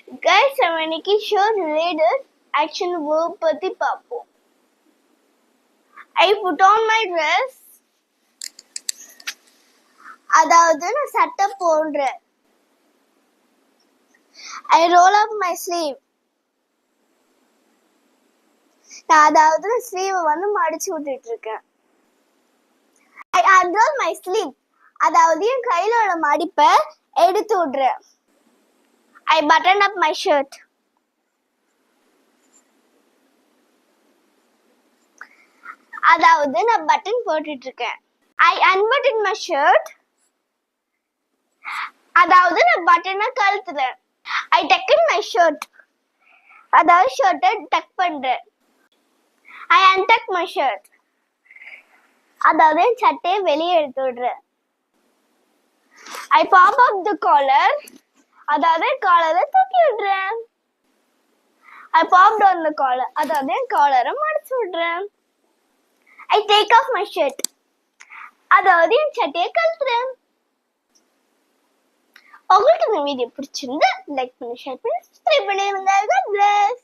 Guys, நம்ம இன்னைக்கு show related action verb பத்தி பார்ப்போம். I put on my dress. அதாவது நான் சட்டை போடுறேன். I roll up my sleeve. நான் அதாவது sleeve வந்து மடிச்சு விட்டுட்டு இருக்கேன். I unroll my sleeve. அதாவது என் கையில உள்ள மடிப்பை எடுத்து விடுறேன். I button up my shirt. அதாவது நான் பட்டன் போட்டுட்டு இருக்கேன். I unbutton my shirt. அதாவது நான் பட்டனை கழட்டுறேன். I tuck in my shirt. அதாவது ஷர்ட்டை டக் பண்றேன். I untuck my shirt. அதாவது என் சட்டையை வெளியே எடுத்து விடுறேன். I pop up the collar. அதாவது காலரை தூக்கி விடுறேன். I pop down the collar. அதாவது என் காலரை மடிச்சு விடுறேன். I take off my shirt. அதாவது என் சட்டையை கழட்டுறேன். உங்களுக்கு இந்த வீடியோ பிடிச்சிருந்தா லைக் பண்ணி ஷேர் பண்ணி சப்ஸ்கிரைப் பண்ணிருங்க. God bless.